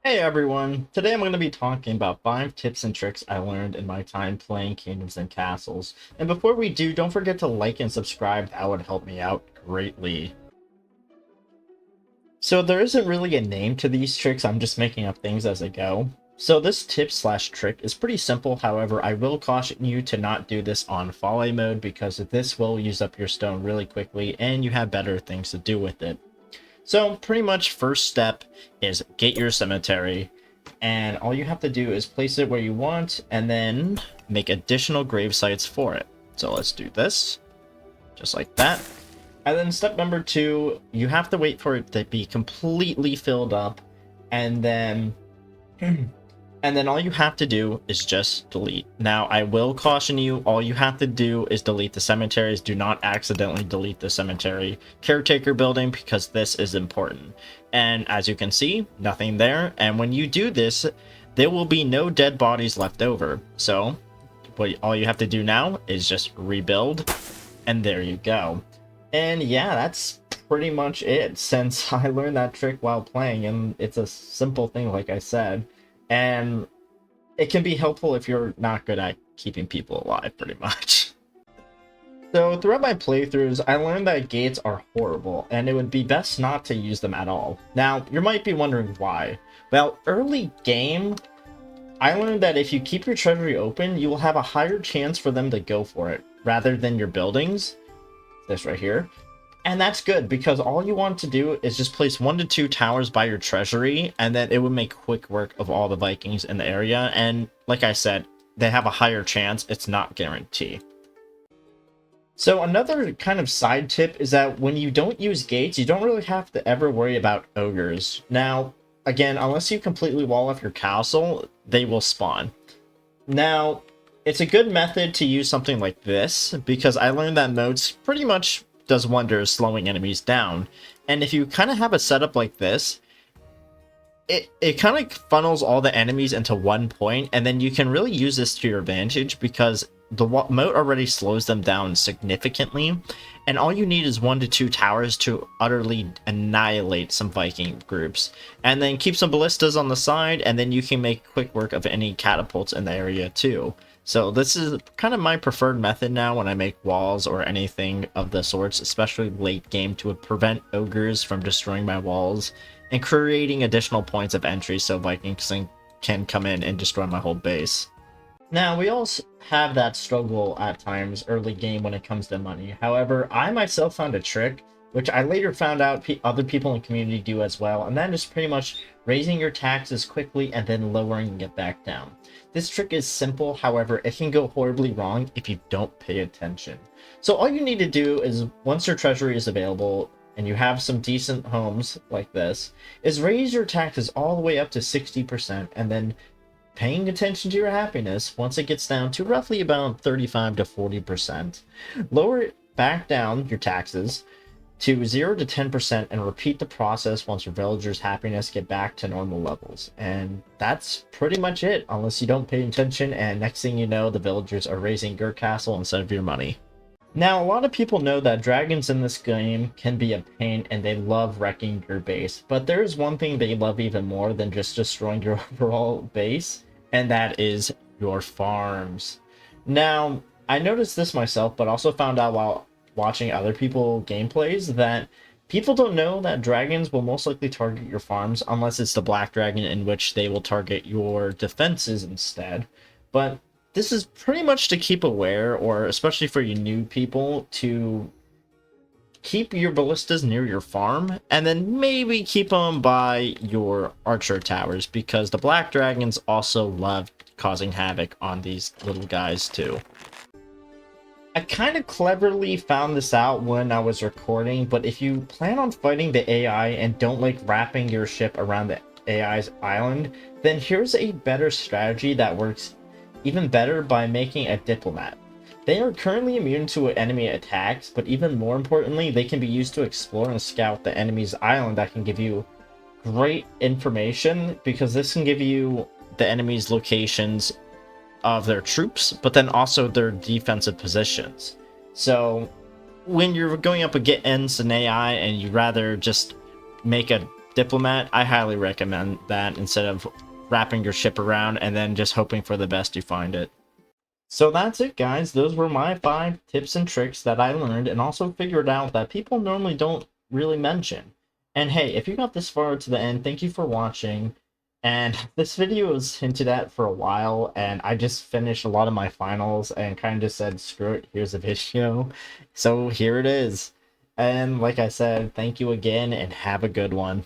Hey everyone! Today I'm going to be talking about 5 tips and tricks I learned in my time playing Kingdoms and Castles. And before we do, don't forget to like and subscribe, that would help me out greatly. So there isn't really a name to these tricks, I'm just making up things as I go. So this tip slash trick is pretty simple, however I will caution you to not do this on folly mode because this will use up your stone really quickly and you have better things to do with it. So pretty much first step is get your cemetery, and all you have to do is place it where you want and then make additional grave sites for it. So let's do this, just like that. And then step number 2, you have to wait for it to be completely filled up, and then and then all you have to do is just delete. Now, I will caution you, all you have to do is delete the cemeteries. Do not accidentally delete the cemetery caretaker building because this is important. And as you can see, nothing there. And when you do this, there will be no dead bodies left over. So all you have to do now is just rebuild, and there you go. And yeah, that's pretty much it, since I learned that trick while playing, and it's a simple thing like I said. And it can be helpful if you're not good at keeping people alive, pretty much. So throughout my playthroughs, I learned that gates are horrible, and it would be best not to use them at all. Now, you might be wondering why. Well, early game, I learned that if you keep your treasury open, you will have a higher chance for them to go for it, rather than your buildings. This right here. And that's good, because all you want to do is just place 1 to 2 towers by your treasury, and then it would make quick work of all the Vikings in the area. And like I said, they have a higher chance, it's not guaranteed. So another kind of side tip is that when you don't use gates, you don't really have to ever worry about ogres. Now, again, unless you completely wall off your castle, they will spawn. Now, it's a good method to use something like this, because I learned that moats pretty much does wonders slowing enemies down. And if you kind of have a setup like this, it kind of funnels all the enemies into one point, and then you can really use this to your advantage because the moat already slows them down significantly, and all you need is 1 to 2 towers to utterly annihilate some Viking groups, and then keep some ballistas on the side, and then you can make quick work of any catapults in the area too. So this is kind of my preferred method now when I make walls or anything of the sorts, especially late game, to prevent ogres from destroying my walls and creating additional points of entry so Vikings can come in and destroy my whole base. Now, we all have that struggle at times early game when it comes to money. However, I myself found a trick, which I later found out other people in the community do as well, and that is pretty much raising your taxes quickly and then lowering it back down. This trick is simple, however, it can go horribly wrong if you don't pay attention. So all you need to do is, once your treasury is available, and you have some decent homes like this, is raise your taxes all the way up to 60%, and then paying attention to your happiness, once it gets down to roughly about 35 to 40%, lower it back down your taxes to 0 to 10% and repeat the process once your villagers' happiness get back to normal levels. And that's pretty much it, unless you don't pay attention, and next thing you know, the villagers are raising your castle instead of your money. Now, a lot of people know that dragons in this game can be a pain and they love wrecking your base, but there's one thing they love even more than just destroying your overall base, and that is your farms. Now, I noticed this myself, but also found out while watching other people gameplays that people don't know that dragons will most likely target your farms unless it's the black dragon, in which they will target your defenses instead. But this is pretty much to keep aware, or especially for you new people, to keep your ballistas near your farm, and then maybe keep them by your archer towers, because the black dragons also love causing havoc on these little guys too. I kind of cleverly found this out when I was recording, but if you plan on fighting the AI and don't like wrapping your ship around the AI's island, then here's a better strategy that works even better by making a diplomat. They are currently immune to enemy attacks, but even more importantly, they can be used to explore and scout the enemy's island. That can give you great information, because this can give you the enemy's locations of their troops, but then also their defensive positions. So when you're going up against an AI and you rather just make a Diplomat, I highly recommend that instead of wrapping your ship around and then just hoping for the best you find it. So that's it, guys. Those were my 5 tips and tricks that I learned and also figured out that people normally don't really mention. And hey, if you got this far to the end, thank you for watching. And this video was hinted at for a while, and I just finished a lot of my finals and kind of just said, screw it, here's a video. So here it is. And like I said, thank you again and have a good one.